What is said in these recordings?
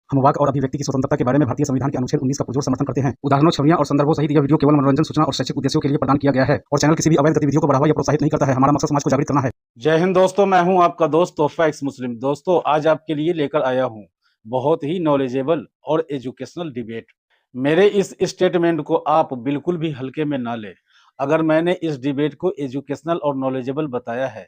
हम वाक और अभिव्यक्ति की स्वतंत्रता के बारे में भारतीय संविधान के अनुच्छेद 19 का पुरजोर समर्थन करते हैं। उदाहरणों, छवियां और संदर्भों सहित यह वीडियो केवल मनोरंजन, सूचना और शैक्षिक उद्देश्यों के लिए प्रदान किया गया है और चैनल किसी भी अवैध गतिविधियों को बढ़ावा या प्रोत्साहित नहीं करता है। हमारा मकसद समाज को जागृत करना है। जय हिंद दोस्तों, मैं हूं आपका दोस्त तोहफा एक्स मुस्लिम। दोस्तों, आज आपके लिए लेकर आया हूं बहुत ही नॉलेजेबल और एजुकेशनल डिबेट। मेरे इस स्टेटमेंट को आप बिल्कुल भी हल्के में ना लें। अगर मैंने इस डिबेट को एजुकेशनल और नॉलेजेबल बताया है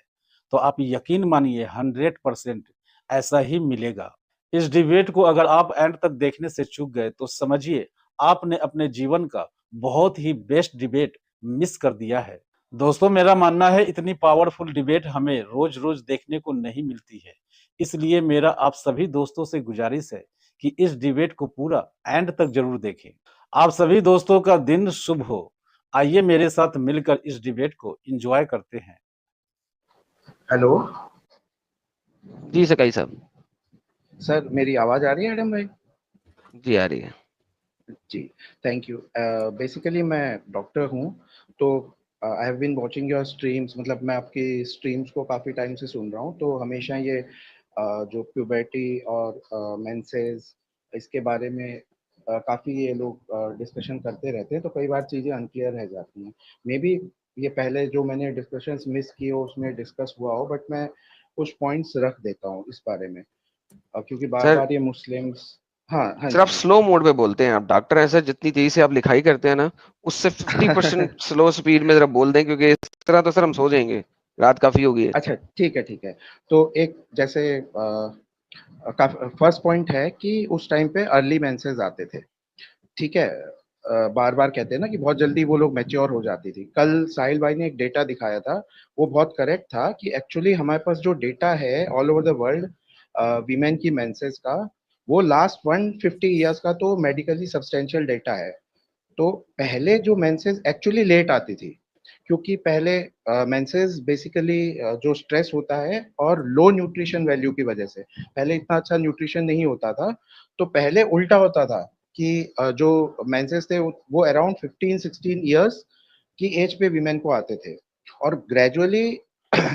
तो आप यकीन मानिए 100% ऐसा ही मिलेगा। इस डिबेट को अगर आप एंड तक देखने से चूक गए तो समझिए आपने अपने जीवन का बहुत ही बेस्ट डिबेट मिस कर दिया है। दोस्तों, मेरा मानना है इतनी पावरफुल डिबेट हमें रोज रोज देखने को नहीं मिलती है। इसलिए मेरा आप सभी दोस्तों से गुजारिश है कि इस डिबेट को पूरा एंड तक जरूर देखें। आप सभी दोस्तों का दिन शुभ हो। आइए मेरे साथ मिलकर इस डिबेट को एंजॉय करते हैं। हेलो जी सकाई साहब। सर, मेरी आवाज आ रही है एडम भाई? जी आ रही है जी, थैंक यू। बेसिकली मैं डॉक्टर हूँ, तो I have been watching your streams. मतलब मैं आपकी स्ट्रीम्स को काफ़ी टाइम से सुन रहा हूँ, तो हमेशा ये जो प्यूबर्टी और मेंसेस, इसके बारे में काफ़ी ये लोग डिस्कशन करते रहते हैं, तो कई बार चीज़ें अनक्लियर रह जाती हैं। मे बी ये पहले जो मैंने डिस्कशंस मिस किए हो उसमें डिस्कस हुआ हो, बट मैं कुछ पॉइंट्स रख देता हूँ इस बारे में, क्योंकि बार सर। बार ये मुस्लिम्स। हाँ हाँ सर आप जी। स्लो मोड पे बोलते हैं। आप डॉक्टर ऐसे जितनी तेजी से आप लिखाई करते हैं ना, उससे 50% स्लो स्पीड में जरा बोल दें, क्योंकि इस तरह तो सर हम सो जाएंगे। रात काफी हो गई है। अच्छा, ठीक है ठीक है। तो एक जैसे फर्स्ट पॉइंट है कि उस टाइम पे अर्ली मेंसेस आते थे, ठीक है। बार बार कहते हैं ना कि बहुत जल्दी वो लोग मैच्योर हो जाती थी। कल साहिल भाई ने एक डेटा दिखाया था, वो बहुत करेक्ट था कि एक्चुअली हमारे पास जो डेटा है all over the world women की मेंसेस का, वो लास्ट 150 ईयर्स का तो मेडिकली सब्सटेंशियल डेटा है। तो पहले जो मेंसेस एक्चुअली लेट आती थी, क्योंकि पहले मेंसेस बेसिकली जो स्ट्रेस होता है और लो न्यूट्रिशन वैल्यू की वजह से, पहले इतना अच्छा न्यूट्रिशन नहीं होता था, तो पहले उल्टा होता था कि जो मेंसेस थे वो अराउंड 15-16 इयर्स की एज पे वीमेन को आते थे। और ग्रेजुअली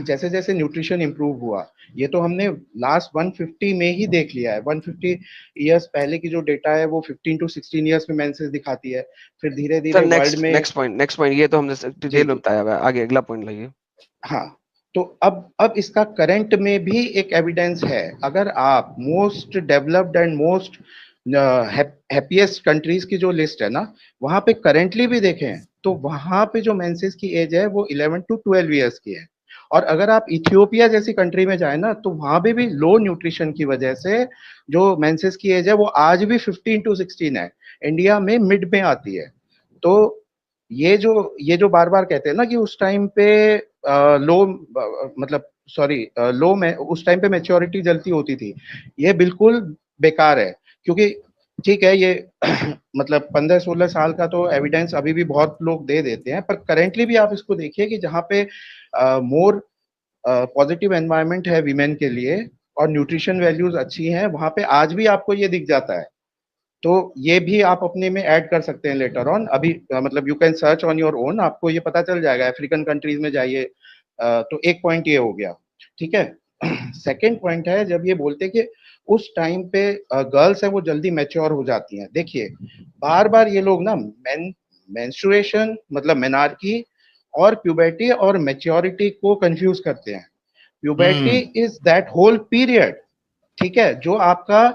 जैसे जैसे न्यूट्रिशन इंप्रूव हुआ, ये तो हमने लास्ट 150 में ही देख लिया है। 150 इयर्स पहले की जो डेटा है वो 15 to 16 इयर्स में मेंसेस दिखाती है, फिर धीरे सर धीरे वर्ल्ड में। नेक्स्ट पॉइंट ये तो हमने जी डिटेल में जी। बताया हुआ है। आगे अगला पॉइंट लाइए। हाँ, तो अब इसका करंट में भी एक एविडेंस है। अगर आप most developed and most happiest countries की जो लिस्ट है ना, वहां पे करेंटली भी देखें तो वहां पे जो मेंसेस की एज है वो 11 to 12 इयर्स की है। और अगर आप इथियोपिया जैसी कंट्री में जाए ना, तो वहां पे भी लो न्यूट्रिशन की वजह से जो मेंसेस की एज है वो आज भी 15 to 16 है। इंडिया में मिड में आती है। तो ये जो बार बार कहते हैं ना कि उस टाइम पे लो, मतलब सॉरी, लो में उस टाइम पे मैच्योरिटी जल्दी होती थी, ये बिल्कुल बेकार है। क्योंकि ठीक है, ये मतलब 15-16 साल का तो एविडेंस अभी भी बहुत लोग दे देते हैं, पर करेंटली भी आप इसको देखिए कि जहाँ पे मोर पॉजिटिव एनवायरनमेंट है वीमेन के लिए और न्यूट्रिशन वैल्यूज अच्छी हैं, वहां पे आज भी आपको ये दिख जाता है। तो ये भी आप अपने में ऐड कर सकते हैं लेटर ऑन। अभी मतलब you can search on your own, आपको ये पता चल जाएगा। अफ्रीकन कंट्रीज में जाइए। तो एक पॉइंट ये हो गया, ठीक है। सेकेंड पॉइंट है, जब ये बोलते हैं कि उस टाइम पे गर्ल्स है वो जल्दी मैच्योर हो जाती हैं। देखिए, बार बार ये लोग ना मेंस्ट्रुएशन मतलब मेनार्की और प्यूबर्टी और मैच्योरिटी को कंफ्यूज करते हैं। Puberty is that whole period, ठीक है, जो आपका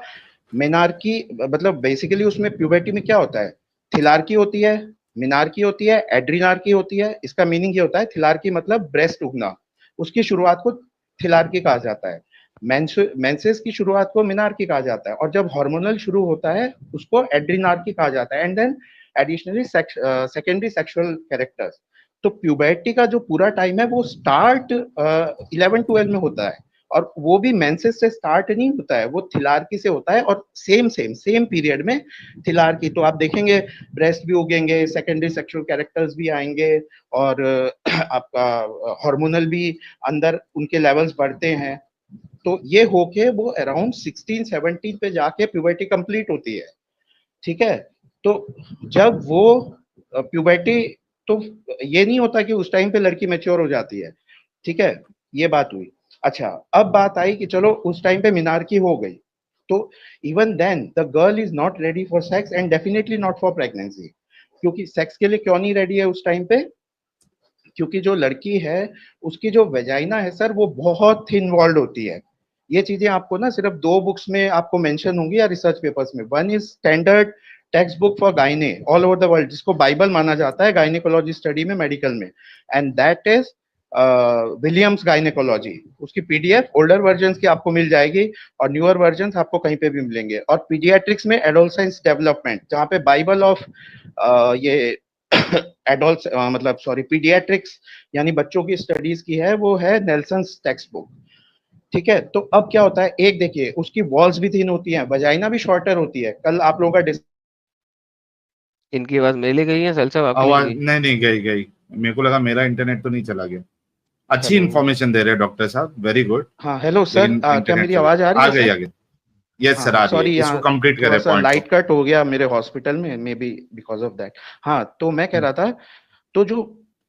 मेनार्की, मतलब बेसिकली उसमें प्यूबर्टी में क्या होता है, थिलार्की होती है, मिनार्की होती है, एड्रीनार्की होती है। इसका मीनिंग ये होता है, थिलार्की मतलब ब्रेस्ट उगना, उसकी शुरुआत को थिलार्की कहा जाता है। मेंसेस की शुरुआत को मिनार्की कहा जाता है, और जब हार्मोनल शुरू होता है उसको एड्रीनार्की कहा जाता है। And then additionally secondary sexual characters. तो प्यूबर्टी का जो पूरा टाइम है वो स्टार्ट 11-12 में होता है, और वो भी मेंसेस से स्टार्ट नहीं होता है, वो थिलार्की से होता है। और सेम पीरियड में थिलार्की, तो आप देखेंगे ब्रेस्ट भी उगेंगे, सेकेंडरी सेक्सुअल कैरेक्टर्स भी आएंगे, और आपका हार्मोनल भी अंदर उनके लेवल्स बढ़ते हैं। तो ये होके वो अराउंड 16-17 पे जाके प्यूबर्टी कंप्लीट होती है, ठीक है। तो जब वो प्यूबर्टी, तो ये नहीं होता कि उस टाइम पे लड़की मैच्योर हो जाती है, ठीक है। ये बात हुई। अच्छा, अब बात आई कि चलो उस टाइम पे मिनार्की हो गई, तो even then the girl is not ready for sex and definitely not for pregnancy. क्योंकि सेक्स के लिए क्यों नहीं रेडी है उस टाइम पे? क्योंकि जो लड़की है उसकी जो वेजाइना है सर वो बहुत थिन वॉल्ड होती है। ये चीजें आपको ना सिर्फ 2 बुक्स में आपको मेंशन होंगी या रिसर्च पेपर्स में। One is standard text book for gynae all over the world, जिसको बाइबल माना जाता है गाइनेकोलॉजी स्टडी में, मेडिकल में, and that is Williams gynaecology. उसकी पीडीएफ ओल्डर वर्जन की आपको मिल जाएगी और न्यूअर वर्जन आपको कहीं पे भी मिलेंगे। और पीडियाट्रिक्स में एडोलसेंस डेवलपमेंट, जहाँ पे बाइबल ऑफ ये एडल्ट मतलब सॉरी पीडियाट्रिक्स यानी बच्चों की स्टडीज की है, वो है नेल्सन्स टेक्स्ट बुक। ठीक है, तो अब क्या होता है, एक देखिए उसकी वॉल्स भी थिन होती हैं, वजाइना भी शॉर्टर होती है। कल आप लोगों का इनकी आवाज मेरे गई है सैल साहब, आपकी आवाज नहीं गई? नहीं गई। मेरे को लगा मेरा इंटरनेट तो नहीं चला गया। अच्छी हेलो। इंफॉर्मेशन दे रहे हैं डॉक्टर साहब, वेरी गुड। हाँ हेलो सर, लेकिन क्या इंटरनेट मेरी चला आवाज आ रही है? आ गई। यस सर, हाँ आ रही सॉरी, है। इसको यहाँ कंप्लीट थोड़ा करें सा पॉइंट लाइट को। कट हो गया मेरे हॉस्पिटल में, may be because of that. हाँ तो मैं कह रहा था, तो जो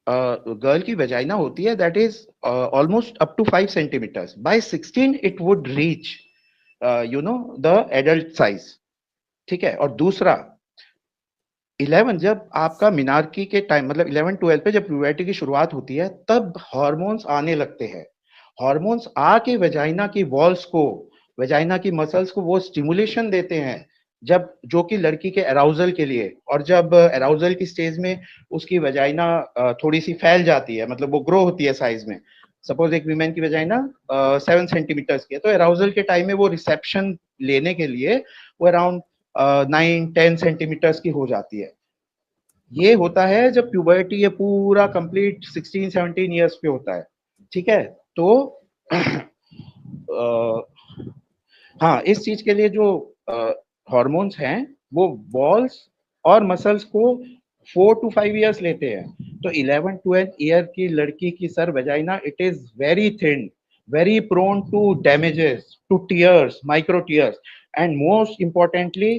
गर्ल की वेजाइना होती है that is almost up to 5 centimetres, by 16 it would reach you know the adult size. ठीक है, और दूसरा 11 जब आपका मिनार्की के टाइम मतलब 11-12 पे जब प्यूबर्टी की शुरुआत होती है तब हार्मोन्स आने लगते हैं। हार्मोन्स आके वेजाइना की वॉल्स को, वेजाइना की मसल्स को वो स्टिमुलेशन देते हैं, जब जो कि लड़की के अराउजल के लिए। और जब अराउजल की स्टेज में उसकी वेजाइना थोड़ी सी फैल जाती है, मतलब वो ग्रो होती है साइज में। सपोज एक वीमेन की वेजाइना 7 सेंटीमीटर्स की है, तो अराउजल के टाइम में वो रिसेप्शन लेने के लिए वो अराउंड 9-10 सेंटीमीटर्स की हो जाती है। ये होता है जब प्यूबर्टी ये पूरा कंप्लीट 16-17 ईयर्स पे होता है। ठीक है, तो हाँ इस चीज के लिए जो हार्मोन्स हैं वो बॉल्स और मसल्स को 4 to 5 ईयर्स लेते हैं। तो 11-12 ईयर की लड़की की sir vagina it is very thin, very prone to damages, to tears, micro tears, and most importantly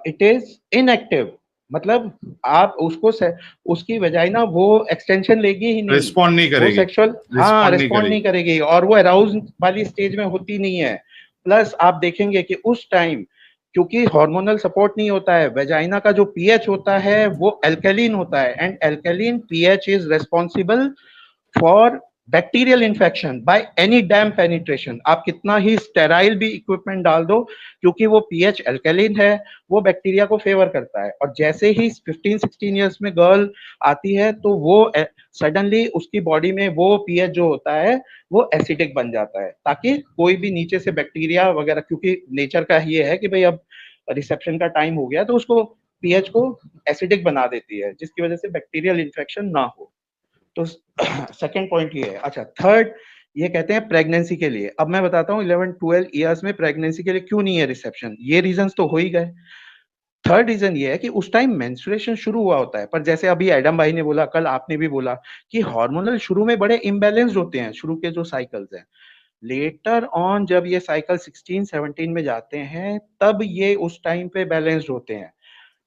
it is inactive। मतलब आप उसको उसकी वेजाइना वो एक्सटेंशन लेगी ही नहीं, रिस्पॉन्ड नहीं वो करेगी, सेक्सुअल हाँ रिस्पॉन्ड नहीं करेगी और वो अराउज वाली स्टेज में होती नहीं है। प्लस आप देखेंगे कि उस टाइम क्योंकि हार्मोनल सपोर्ट नहीं होता है, वेजाइना का जो पीएच होता है वो अल्कलीन होता है, and alkaline pH is responsible for bacterial infection by any damn penetration. आप कितना ही स्टेराइल भी इक्विपमेंट डाल दो, क्योंकि वो पीएच अल्कलीन है, वो बैक्टीरिया को फेवर करता है। और जैसे ही 15-16 ईयर्स में गर्ल आती है तो वो सडनली उसकी बॉडी में वो पीएच जो होता है वो एसिडिक बन जाता है, ताकि कोई भी नीचे से बैक्टीरिया वगैरह, क्योंकि नेचर का ये है कि भाई अब रिसेप्शन का टाइम हो गया तो उसको पीएच को एसिडिक बना देती है, जिसकी वजह से बैक्टीरियल इन्फेक्शन ना हो। तो सेकंड पॉइंट ये है। अच्छा, थर्ड ये कहते हैं प्रेगनेंसी के लिए। अब मैं बताता हूँ 11-12 ईयर्स में प्रेगनेंसी के लिए क्यों नहीं है रिसेप्शन। ये रीजंस तो हो ही गए। थर्ड रीजन ये है कि उस टाइम मेंस्ट्रुएशन शुरू हुआ होता है, पर जैसे अभी एडम भाई ने बोला, कल आपने भी बोला कि हार्मोनल शुरू में बड़े इम्बैलेंस्ड होते हैं, शुरू के जो साइकिल्स हैं। लेटर ऑन जब ये साइकिल 16-17 में जाते हैं तब ये उस टाइम पे बैलेंस्ड होते हैं।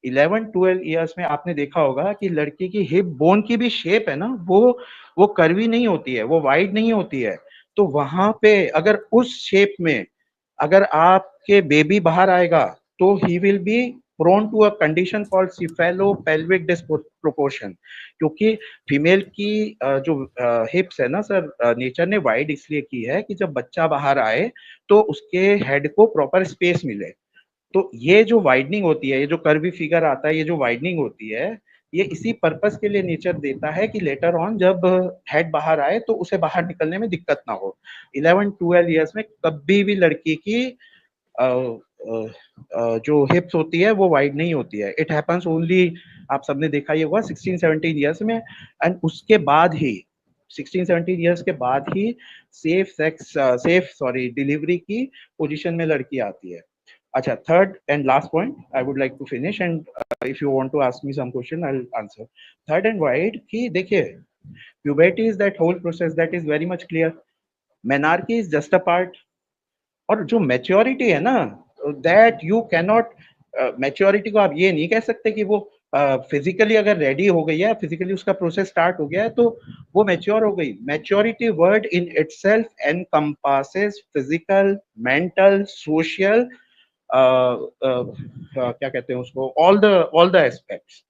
11-12 ईयर्स में आपने देखा होगा कि लड़की की हिप बोन की भी शेप है ना, वो कर्वी नहीं होती है, वो वाइड नहीं होती है। तो वहां पे अगर उस शेप में अगर आपके बेबी बाहर आएगा तो he will be prone to a condition called cephalopelvic disproportion. क्योंकि फीमेल की जो हिप्स है ना सर, नेचर ने वाइड इसलिए की है कि जब बच्चा बाहर आए तो उसके हेड को प्रॉपर स्पेस मिले। तो ये जो वाइडनिंग होती है, ये जो कर्वी फिगर आता है, ये जो वाइडनिंग होती है, ये इसी पर्पस के लिए नेचर देता है कि लेटर ऑन जब हेड बाहर आए तो उसे बाहर निकलने में दिक्कत ना हो। 11-12 ईयर्स में कभी भी लड़की की जो हिप्स होती है वो वाइड नहीं होती है। इट हैपेंस ओनली, आप सबने देखा ही होगा 16-17 ईयर्स में, एंड उसके बाद ही 16-17 ईयर्स के बाद ही डिलीवरी की पोजीशन में लड़की आती है। अच्छा, third and last point I would like to finish, and if you want to ask me some question I will answer. Third and wide कि देखिए, puberty is that whole process that is very much clear, menarche is just a part. और जो maturity है ना, that you cannot, maturity को आप ये नहीं कह सकते कि वो फिजिकली अगर रेडी हो गई है, फिजिकली उसका प्रोसेस स्टार्ट हो गया है तो वो मैच्योर हो गई। Maturity word in itself encompasses physical, mental, social क्या कहते हैं उसको, ऑल द एस्पेक्ट्स।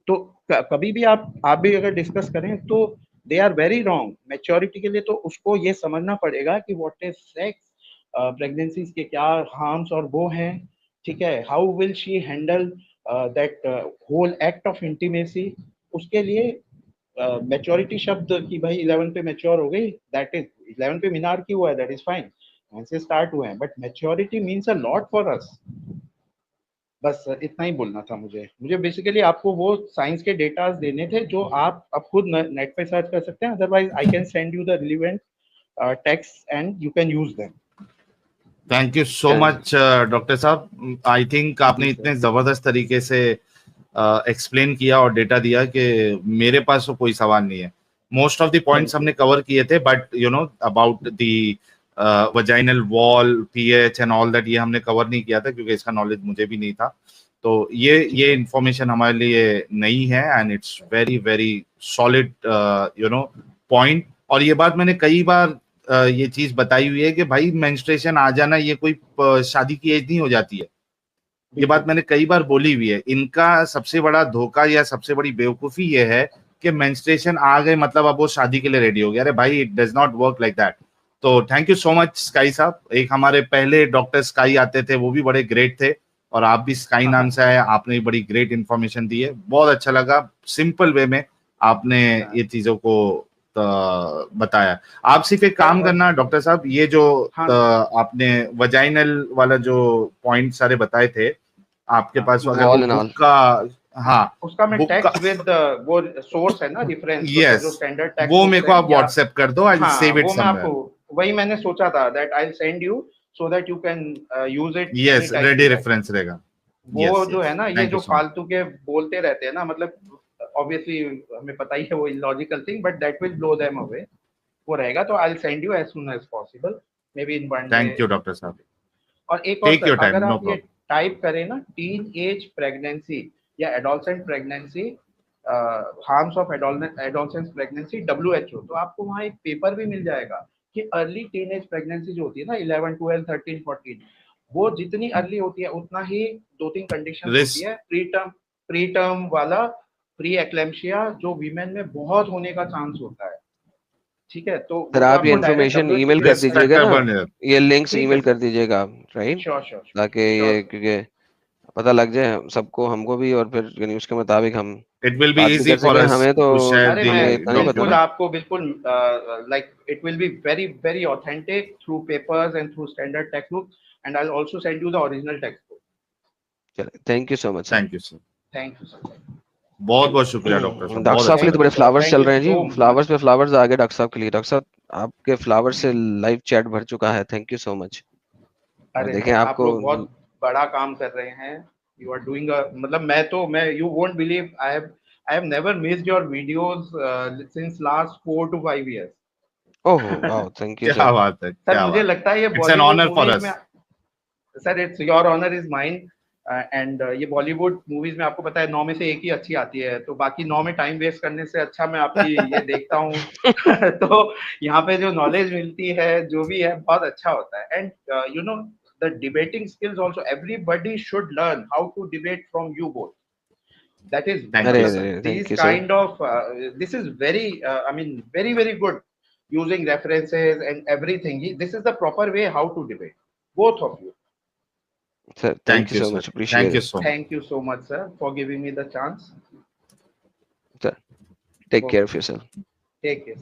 तो कभी भी आप भी अगर डिस्कस करें तो they are very wrong maturity के लिए। तो उसको ये समझना पड़ेगा कि व्हाट इज सेक्स, प्रेगनेंसीज के क्या हार्म्स और वो हैं, ठीक है। How will she handle that whole act of intimacy. उसके लिए मैच्योरिटी शब्द कि भाई 11 पे मैच्योर हो गई, दैट इज 11 पे मीनार की हुआ है, दैट इज फाइन, ऐसे स्टार्ट हुए हैं, but maturity means a lot for us. बस इतना ही बोलना था मुझे बेसिकली आपको वो साइंस के डेटास देने थे जो आप अब खुद नेट पे सर्च कर सकते हैं। Otherwise I can send you the relevant text and you can use them. Thank you so much doctor साहब। आई थिंक आपने इतने जबरदस्त तरीके से एक्सप्लेन किया और डेटा दिया कि मेरे पास तो कोई सवाल नहीं है। मोस्ट ऑफ द पॉइंट्स हमने कवर किए थे, but you know about the vaginal wall, pH and all that, ये हमने कवर नहीं किया था क्योंकि इसका नॉलेज मुझे भी नहीं था। तो ये इंफॉर्मेशन हमारे लिए नई है and it's very very solid you know point. और ये बात मैंने कई बार ये चीज बताई हुई है कि भाई मेंस्ट्रुएशन आ जाना ये कोई शादी की एज नहीं हो जाती है। ये बात मैंने कई बार बोली हुई है। इनका सबसे बड़ा धोखा या सबसे बड़ी बेवकूफी ये है कि मेंस्ट्रुएशन आ गए मतलब अब वो शादी के लिए रेडी हो गया। अरे भाई, it does not work like that. तो थैंक यू सो मच स्काई साहब। एक हमारे पहले डॉक्टर स्काई आते थे, वो भी बड़े ग्रेट थे, और आप भी स्काई नाम से आए, आपने भी बड़ी ग्रेट इन्फॉर्मेशन दी है। बहुत अच्छा लगा, सिंपल वे में आपने ये चीजों को बताया। आप सिर्फ एक काम करना डॉक्टर साहब, ये जो आपने वजाइनल वाला जो पॉइंट सारे बताए थे, आपके पास अगर वो बुक का, हाँ उसका मैं टेक्स्ट विद वो सोर्स है ना, रेफरेंस, यस, जो स्टैंडर्ड टेक्स्ट वो मेरे को आप व्हाट्सएप कर दो, I will save it somewhere. आपको वही मैंने सोचा था that I will send you so that you can use it. Yes, ready reference रहेगा। वो जो है ना, ये जो फालतू के बोलते रहते हैं ना, मतलब ऑब्वियसली हमें पता ही है वो illogical thing, but that will blow them away. वो रहेगा तो I will send you as soon as possible, maybe in one day. Thank you doctor साहब। और एक और, अगर आप ये टाइप करें ना, टीन एज प्रेगनेंसी या adolescent pregnancy, harms of adolescent pregnancy, WHO, तो आपको वहाँ एक पेपर भी मिल जाएगा कि अर्ली टीन एज प्रेगनेंसी जो होती है ना, 11, 12, 13, 14, वो जितनी अर्ली होती है उतना ही 2-3 कंडीशन होती है। प्री टर्म वाला, प्री एक्लेम्शिया, जो वीमेन में बहुत होने का चांस होता है, ठीक है। तो सर आप ये इन्फॉर्मेशन ईमेल कर दीजिएगा ना, ये लिंक्स ईमेल कर दीजिएगा आप, राइट? श्योर ताकि ये, क्योंकि पता लग जाए सबको, हमको भी, और फिर यानी उसके मुताबिक हम it will be easy for us हमें तो बिल्कुल आपको बिल्कुल like it will be very very authentic through papers and through standard text book, and I will also send you the original text book. चलिए, thank you so much. Thank you sir, thank you sir, बहुत बहुत शुक्रिया doctor साहब। Doctor साहब के लिए तो बड़े फ्लावर्स चल रहे हैं जी, फ्लावर्स पे फ्लावर्स आ गए डॉक्टर साहब के लिए। डॉक्टर साहब आपके फ्लावर्स से लाइव चैट भर चुका है, थैंक यू सो मच। देखें आपको आप बहुत बड़ा काम कर रहे हैं, यू आर डूइंग मतलब मैं you won't believe, I have never missed your videos since last 4 to 5 years। Oh wow, thank you sir. क्या बात है सर, मुझे लगता है ये it's an honour for us sir, it's your honour is mine. And ये Bollywood movies में आपको पता है 9 में से एक ही अच्छी आती है, तो बाकी 9 में टाइम वेस्ट करने से अच्छा मैं आपकी ये देखता हूँ तो यहाँ पे जो नॉलेज मिलती है, जो भी है, बहुत अच्छा होता है। And you know the debating skills also, everybody should learn how to debate from you both. That is these kind of this is very I mean very very good, using references and everything. This is the proper way how to debate, both of you. Sir, thank you so much, appreciate it. Thank you so much sir for giving me the chance. Sir, take care of yourself. Take care.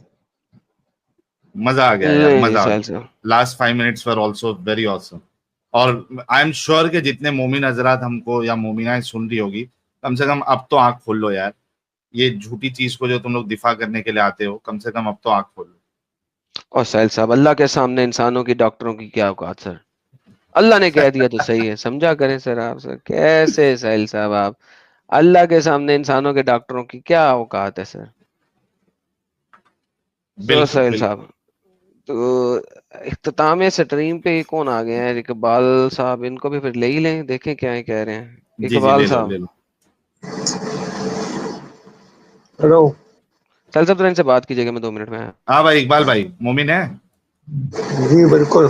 मजा आ गया यार, मजा आ गया। Last 5 minutes were also very awesome. और I am sure कि जितने मोमिन हजरात हमको या मोमिनाएं सुन रही होगी, कम से कम अब तो आंख खोल लो यार। ये झूठी चीज को जो तुम लोग दिफा करने के लिए आते हो, कम से कम अब तो आंख खोल लो। और साहिल साहब, अल्लाह के सामने इंसानों की, डॉक्टरों की क्या औकात सर? अल्लाह ने कह दिया तो सही है, समझा करें सर आप। सर कैसे साहिल साहब आप, अल्लाह के सामने इंसानों के, डॉक्टरों की क्या औकात है सर? तो साहिल साहब, तो इख्तिताम स्ट्रीम पे कौन आ गए हैं? इकबाल साहब, इनको भी फिर ले ही लें, देखें क्या कह रहे हैं। इकबाल साहब, हेलो साहिल साहब, तो इनसे बात कीजिएगा, मैं 2 मिनट में। हाँ भाई, इकबाल भाई मोमिन है जी, बिल्कुल।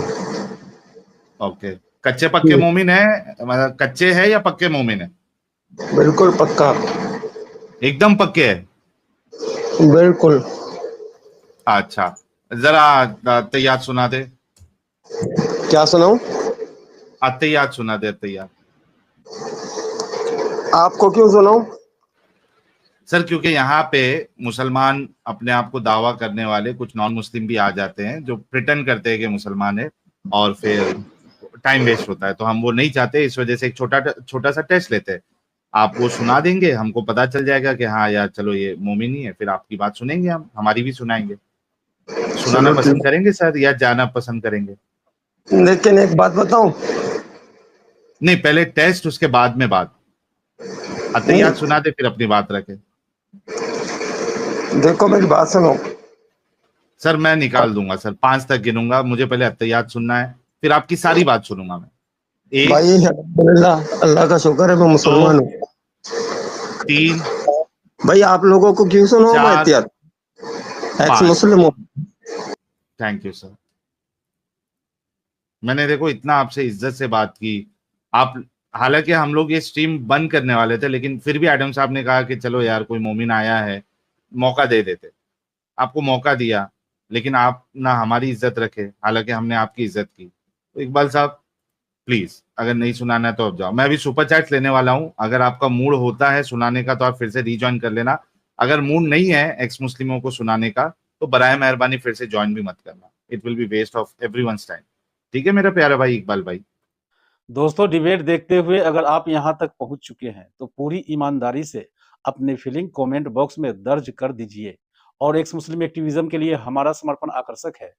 ओके, कच्चे पक्के मोमिन है, मतलब कच्चे है या पक्के मोमिन है? बिल्कुल पक्का। एकदम पक्के है? बिल्कुल। अच्छा, जरा अत्तहियात सुना दे। क्या सुनाऊं? अत्तहियात सुना दे, अत्तहियात। आपको क्यों सुनाऊं? सर क्योंकि यहाँ पे मुसलमान अपने आप को दावा करने वाले कुछ नॉन मुस्लिम भी आ जाते हैं जो प्रिटेंड करते हैं कि मुसलमान है, और फिर टाइम वेस्ट होता है, तो हम वो नहीं चाहते। इस वजह से एक छोटा सा टेस्ट लेते हैं। आप वो सुना देंगे, हमको पता चल जाएगा कि हाँ यार चलो ये मोमिन ही है, फिर आपकी बात सुनेंगे, हम हमारी भी सुनाएंगे। सुनाना चलो पसंद ठीक। करेंगे सर या जाना पसंद करेंगे? लेकिन एक बात बताऊं? नहीं, पहले टेस्ट, उसके बाद में बात। अत्तहियात सुना दे, फिर अपनी बात रखे। देखो मेरी बात सुनो। सर मैं निकाल दूंगा सर, 5 तक गिनूंगा, मुझे पहले अत्तहियात सुनना है, फिर आपकी सारी बात सुनूंगा मैं। 1, भाई अल्हम्दुलिल्लाह, अल्लाह का शुक्र है मैं मुसलमान हूँ। 3, भाई आप लोगों को क्यों सुनाऊं मैं 4, इतिहास? एक्स 5। मुस्लिम हूँ। Thank you sir. मैंने देखो इतना आपसे इज्जत से बात की। आप, हालांकि हम लोग ये स्ट्रीम बंद करने वाले थे, लेकिन फिर भी एडम साहब ने कहा कि चलो यार कोई मोमिन आया है, मौका दे देते। आपको मौका दिया, लेकिन आप ना हमारी इज्जत रखे, हालांकि हमने आपकी इज्जत की। तो इकबाल साहब प्लीज, अगर नहीं सुनाना है तो अब जाओ। मैं अभी सुपर चैट लेने वाला हूं, अगर आपका मूड होता है सुनाने का तो आप फिर से रीजॉइन कर लेना। अगर मूड नहीं है एक्स मुस्लिमों को सुनाने का तो बराए मेहरबानी फिर से ज्वाइन भी मत करना। It will be waste of everyone's time. ठीक है मेरा प्यारा भाई इकबाल भाई? दोस्तों, डिबेट देखते हुए अगर आप यहाँ तक पहुंच चुके हैं तो पूरी ईमानदारी से अपनी फीलिंग कमेंट बॉक्स में दर्ज कर दीजिए। और एक्स मुस्लिम एक्टिविज्म के लिए हमारा समर्पण आकर्षक है,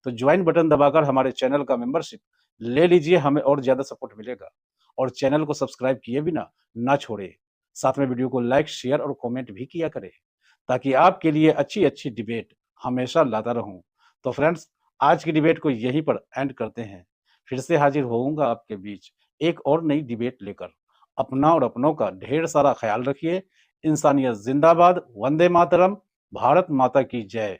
तो ज्वाइन बटन दबाकर हमारे चैनल का मेंबरशिप ले लीजिए, हमें और ज्यादा सपोर्ट मिलेगा। और चैनल को सब्सक्राइब किए बिना ना छोड़े, साथ में वीडियो को लाइक, शेयर और कमेंट भी किया करें, ताकि आपके लिए अच्छी अच्छी डिबेट हमेशा लाता रहूं। तो फ्रेंड्स, आज की डिबेट को यहीं पर एंड करते हैं। फिर से हाजिर होऊंगा आपके बीच एक और नई डिबेट लेकर। अपना और अपनों का ढेर सारा ख्याल रखिए। इंसानियत जिंदाबाद, वंदे मातरम, भारत माता की जय।